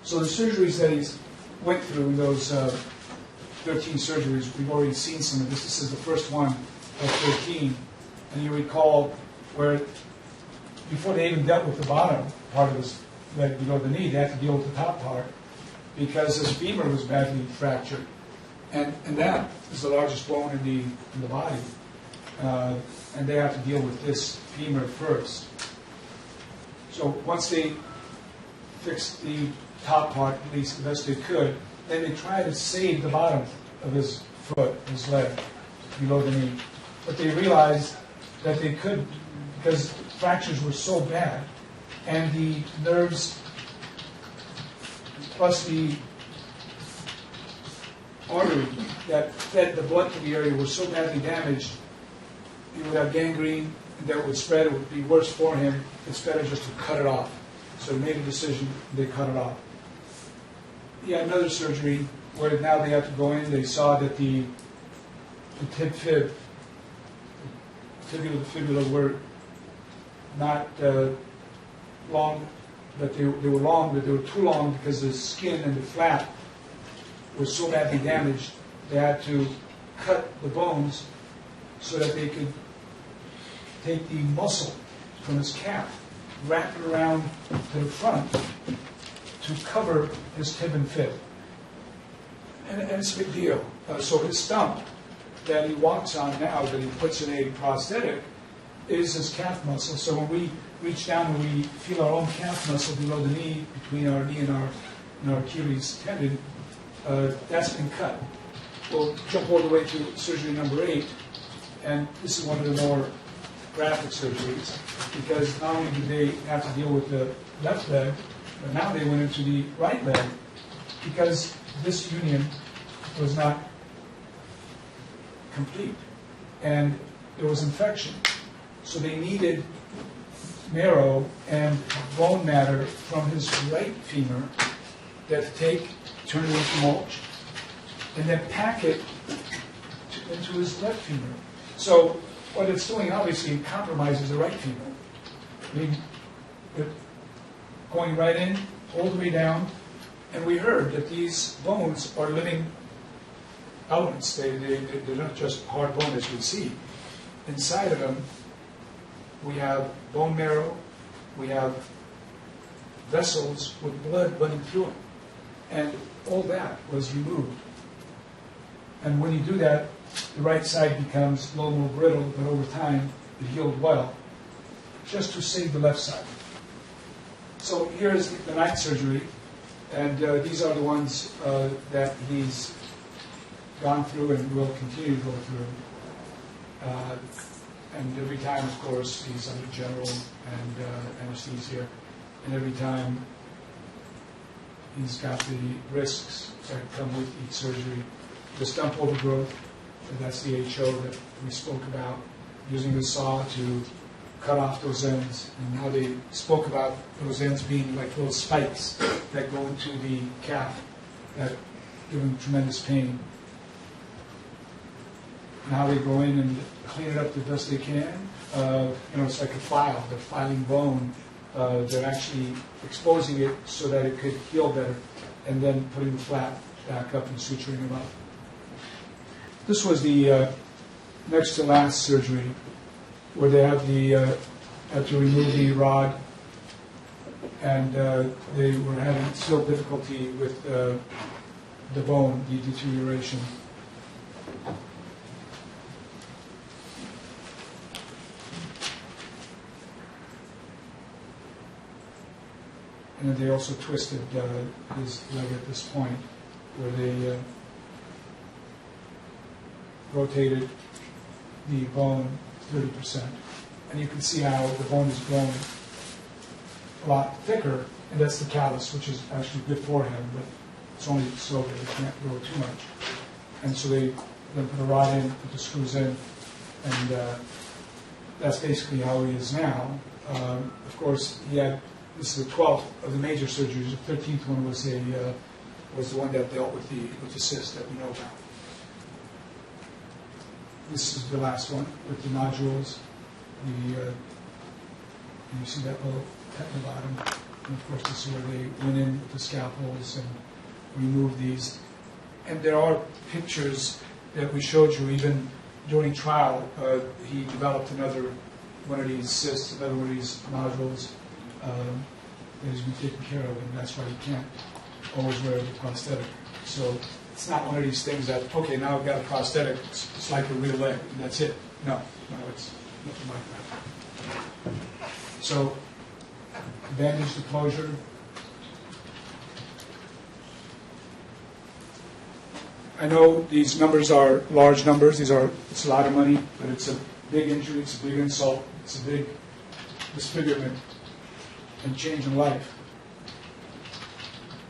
So the surgeries that he's went through, those 13 surgeries, we've already seen some of this. This is the first one of 13. And you recall where, before they even dealt with the bottom part of his leg below the knee, they had to deal with the top part because his femur was badly fractured. And that is the largest bone in the body. And they have to deal with this femur first. So once they fixed the top part, at least the best they could, then they tried to save the bottom of his foot, his leg, below the knee. But they realized that they couldn't because fractures were so bad, and the nerves plus the artery that fed the blood to the area were so badly damaged, he would have gangrene, and that would spread. It would be worse for him. It's better just to cut it off. So they made a decision, they cut it off. He had another surgery where now they had to go in. They saw that the tibia, the fibula were not long, but they were long, but they were too long because the skin and the flap was so badly damaged. They had to cut the bones so that they could take the muscle from his calf, wrap it around to the front to cover his tib and fib. And it's a big deal. So his stump that he walks on now, that he puts in a prosthetic, is his calf muscle. So when we reach down and we feel our own calf muscle below the knee, between our knee and our Achilles tendon, that's been cut. We'll jump all the way to surgery number 8, and this is one of the more graphic surgeries, because not only did they have to deal with the left leg, but now they went into the right leg, because this union was not complete, and there was infection. So they needed marrow and bone matter from his right femur that turn it into mulch, and then pack it into his left femur. So what it's doing, obviously, it compromises the right femur. I mean, going right in, all the way down, and we heard that these bones are living elements. They're not just hard bone as we see. Inside of them, we have bone marrow, we have vessels with blood running through them. And all that was removed. And when you do that, the right side becomes a little more brittle, but over time it healed well, just to save the left side. So here's the 9th surgery, and these are the ones that he's gone through and will continue to go through. And every time, of course, he's under general and anesthesia, and every time he's got the risks that come with each surgery. The stump overgrowth, and that's the HO that we spoke about, using the saw to cut off those ends, and how they spoke about those ends being like little spikes that go into the calf that give them tremendous pain. Now they go in and clean it up the best they can. It's like a file. They're filing bone. They're actually exposing it so that it could heal better, and then putting the flap back up and suturing them up. This was the next to last surgery, where they have had to remove the rod, and they were having still difficulty with the bone, the deterioration. And then they also twisted his leg at this point, where they rotated the bone 30%. And you can see how the bone is grown a lot thicker, and that's the callus, which is actually good for him, but it's only so that it can't grow too much. And so they then put a rod in, put the screws in, and that's basically how he is now. Of course, this is the 12th of the major surgeries. The 13th one was the one that dealt with the cyst that we know about. This is the last one with the nodules. You see that little cut in the bottom. And of course, this is where they went in with the scalpels and removed these. And there are pictures that we showed you even during trial. He developed another one of these cysts, another one of these nodules that has been taken care of, and that's why he can't always wear the prosthetic. So it's not one of these things that, okay, now I've got a prosthetic, it's like a real leg, and that's it. No, it's nothing like that. So bandage the closure. I know these numbers are large numbers. It's a lot of money, but it's a big injury, it's a big insult, it's a big disfigurement and change in life.